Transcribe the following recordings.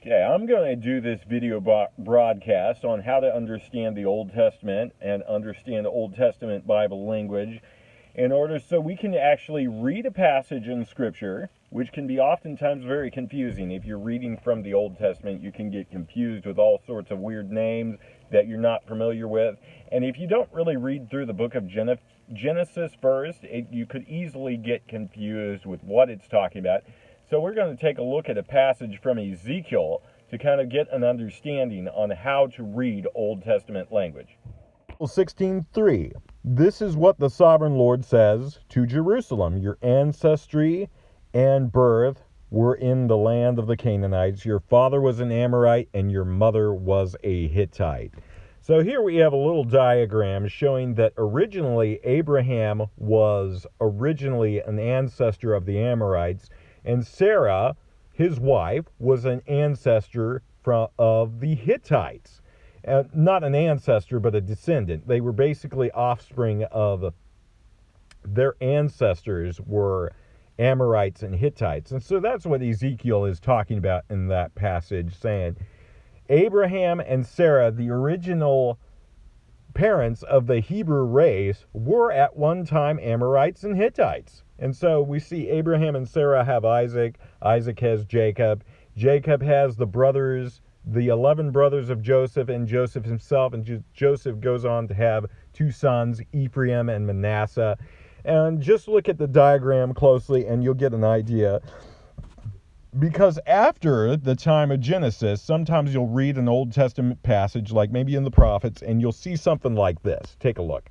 Okay, I'm going to do this video broadcast on how to understand the Old Testament and understand the Old Testament Bible language in order so we can actually read a passage in Scripture, which can be oftentimes very confusing. If you're reading from the Old Testament, you can get confused with all sorts of weird names that you're not familiar with. And if you don't really read through the book of Genesis first, you could easily get confused with what it's talking about. So we're going to take a look at a passage from Ezekiel to kind of get an understanding on how to read Old Testament language. 16:3. This is what the sovereign Lord says to Jerusalem. Your ancestry and birth were in the land of the Canaanites. Your father was an Amorite and your mother was a Hittite. So here we have a little diagram showing that originally Abraham was originally an ancestor of the Amorites, and Sarah, his wife, was an ancestor of the Hittites. Not an ancestor, but a descendant. They were basically offspring of their ancestors were Amorites and Hittites. And so that's what Ezekiel is talking about in that passage, saying Abraham and Sarah, the original parents of the Hebrew race, were at one time Amorites and Hittites. And so we see Abraham and Sarah have Isaac. Isaac has Jacob. Jacob has the 11 brothers of Joseph, and Joseph himself. And Joseph goes on to have two sons, Ephraim and Manasseh. And just look at the diagram closely and you'll get an idea. Because after the time of Genesis, sometimes you'll read an Old Testament passage, like maybe in the prophets, and you'll see something like this. Take a look.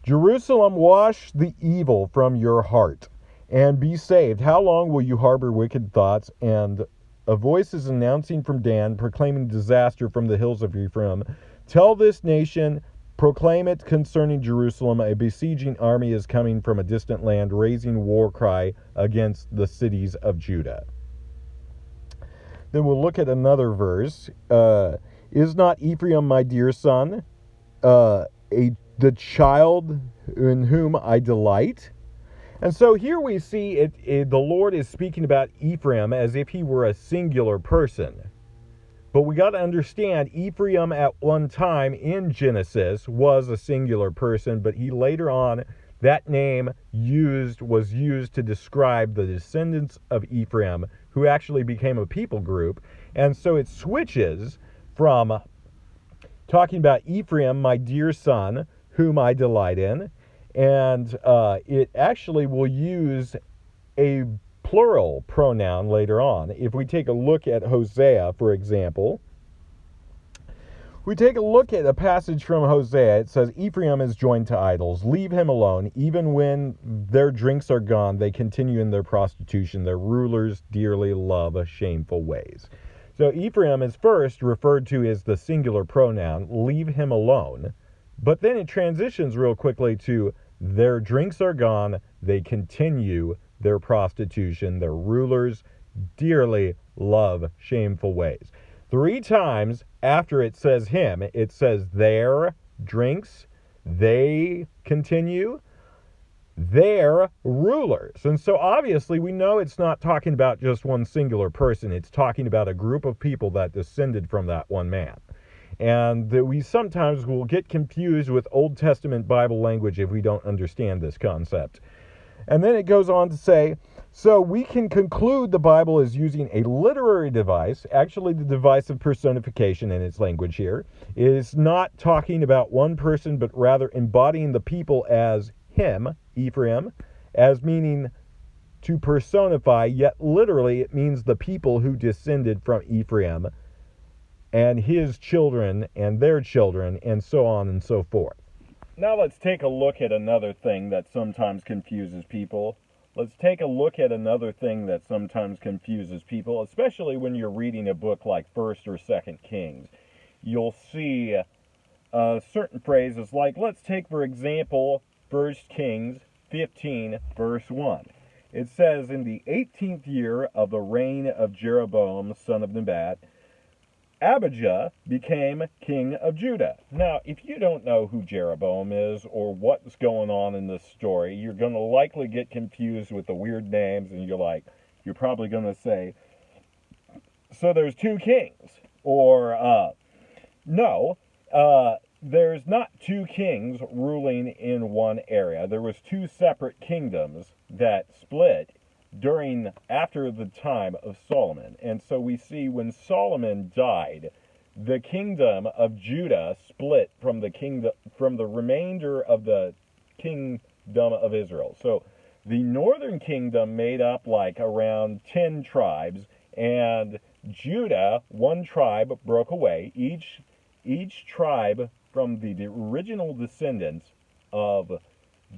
Jerusalem, wash the evil from your heart and be saved. How long will you harbor wicked thoughts? And a voice is announcing from Dan, proclaiming disaster from the hills of Ephraim. Tell this nation, proclaim it concerning Jerusalem. A besieging army is coming from a distant land, raising war cry against the cities of Judah. Then we'll look at another verse. Is not Ephraim my dear son, the child in whom I delight? And so here we see the Lord is speaking about Ephraim as if he were a singular person. But we got to understand, Ephraim at one time in Genesis was a singular person, but he later on, that name was used to describe the descendants of Ephraim, who actually became a people group. And so it switches from talking about Ephraim, my dear son, whom I delight in, and it actually will use a plural pronoun later on. If we take a look at Hosea, for example, we take a look at a passage from Hosea. It says, Ephraim is joined to idols. Leave him alone. Even when their drinks are gone, they continue in their prostitution. Their rulers dearly love shameful ways. So Ephraim is first referred to as the singular pronoun, leave him alone. But then it transitions real quickly to their drinks are gone, they continue their prostitution. Their rulers dearly love shameful ways. 3 times after it says him, it says their drinks, they continue, their rulers. And so obviously we know it's not talking about just one singular person. It's talking about a group of people that descended from that one man. And we sometimes will get confused with Old Testament Bible language if we don't understand this concept. And then it goes on to say, so we can conclude the Bible is using a literary device, actually the device of personification in its language here. It is not talking about one person, but rather embodying the people as him, Ephraim, as meaning to personify, yet literally it means the people who descended from Ephraim and his children and their children and so on and so forth. Now let's take a look at another thing that sometimes confuses people. Let's take a look at another thing that sometimes confuses people, especially when you're reading a book like 1st or 2nd Kings. You'll see certain phrases like, let's take for example 1 Kings 15 verse 1. It says, in the 18th year of the reign of Jeroboam, son of Nebat, Abijah became king of Judah. Now, if you don't know who Jeroboam is or what's going on in this story, you're going to likely get confused with the weird names, and you're probably going to say, So there's two kings, or no, there's not two kings ruling in one area. There was two separate kingdoms that split after the time of Solomon. And so we see when Solomon died, the kingdom of Judah split from the remainder of the kingdom of Israel. So the northern kingdom made up like around 10 tribes, and Judah, one tribe, broke away. Each tribe from the original descendants of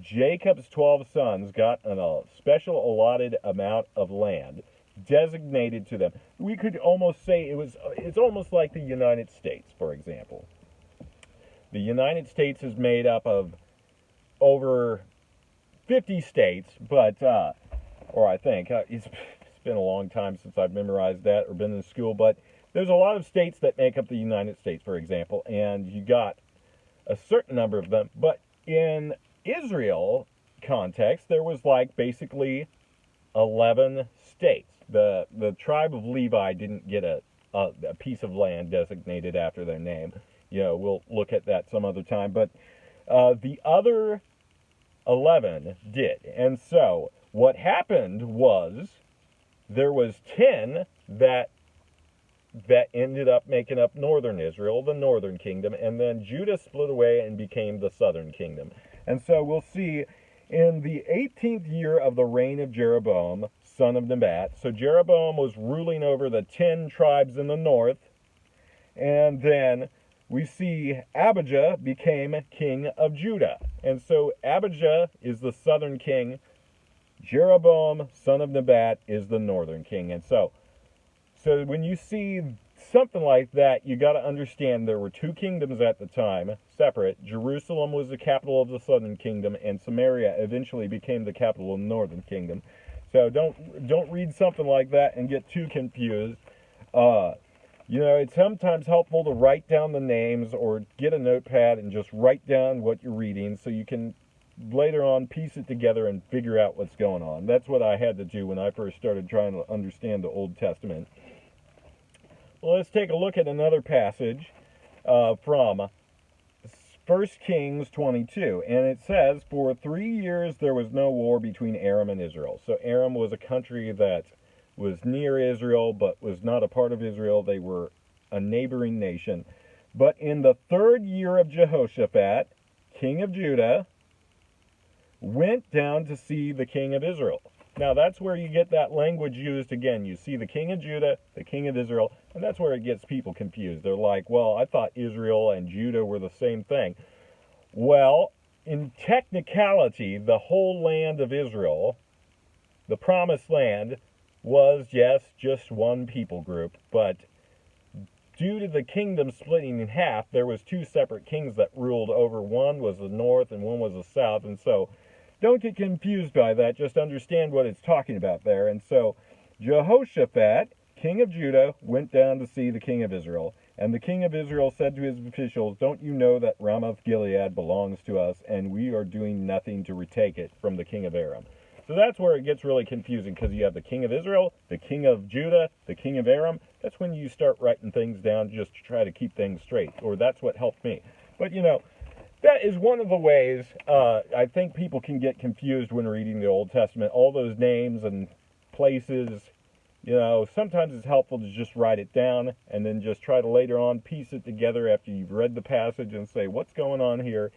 Jacob's 12 sons got a special allotted amount of land designated to them. We could almost say it's almost like the United States, for example. The United States is made up of over 50 states, but, or I think, it's been a long time since I've memorized that or been in school, but there's a lot of states that make up the United States, for example, and you got a certain number of them. But in Israel context, there was like basically 11 states. The tribe of Levi didn't get a piece of land designated after their name. You know, we'll look at that some other time. But the other 11 did. And so what happened was there was 10 that ended up making up northern Israel, the northern kingdom, and then Judah split away and became the southern kingdom. And so we'll see in the 18th year of the reign of Jeroboam, son of Nebat. So Jeroboam was ruling over the 10 tribes in the north, and then we see Abijah became king of Judah. And so Abijah is the southern king. Jeroboam, son of Nebat, is the northern king. And so when you see something like that, you got to understand there were two kingdoms at the time, separate. Jerusalem was the capital of the southern kingdom, and Samaria eventually became the capital of the northern kingdom. So don't read something like that and get too confused. You know, it's sometimes helpful to write down the names or get a notepad and just write down what you're reading so you can later on piece it together and figure out what's going on. That's what I had to do when I first started trying to understand the Old Testament. Well, let's take a look at another passage from 1 Kings 22. And it says, "For 3 years there was no war between Aram and Israel." So Aram was a country that was near Israel but was not a part of Israel. They were a neighboring nation. But in the 3rd year of Jehoshaphat, king of Judah, went down to see the king of Israel. Now that's where you get that language used again. You see the king of Judah, the king of Israel, and that's where it gets people confused. They're like, well, I thought Israel and Judah were the same thing. Well, in technicality, the whole land of Israel, the promised land, was, yes, just one people group, but due to the kingdom splitting in half, there was two separate kings that ruled over. One was the north and one was the south, and so don't get confused by that. Just understand what it's talking about there. And so Jehoshaphat, king of Judah, went down to see the king of Israel. And the king of Israel said to his officials, "Don't you know that Ramoth Gilead belongs to us, and we are doing nothing to retake it from the king of Aram?" So that's where it gets really confusing, because you have the king of Israel, the king of Judah, the king of Aram. That's when you start writing things down just to try to keep things straight, or that's what helped me. But, you know, that is one of the ways I think people can get confused when reading the Old Testament. All those names and places, you know, sometimes it's helpful to just write it down and then just try to later on piece it together after you've read the passage and say, what's going on here?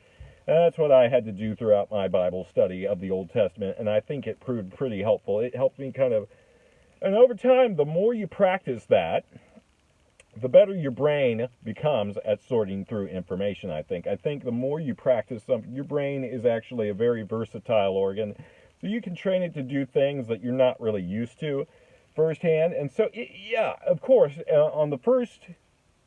And that's what I had to do throughout my Bible study of the Old Testament, and I think it proved pretty helpful. It helped me kind of, and over time, the more you practice that, the better your brain becomes at sorting through information, I think. I think the more you practice something, your brain is actually a very versatile organ, so you can train it to do things that you're not really used to firsthand. And so, yeah, of course, on the first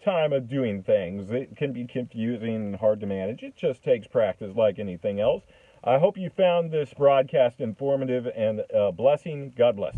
time of doing things, it can be confusing and hard to manage. It just takes practice like anything else. I hope you found this broadcast informative and a blessing. God bless.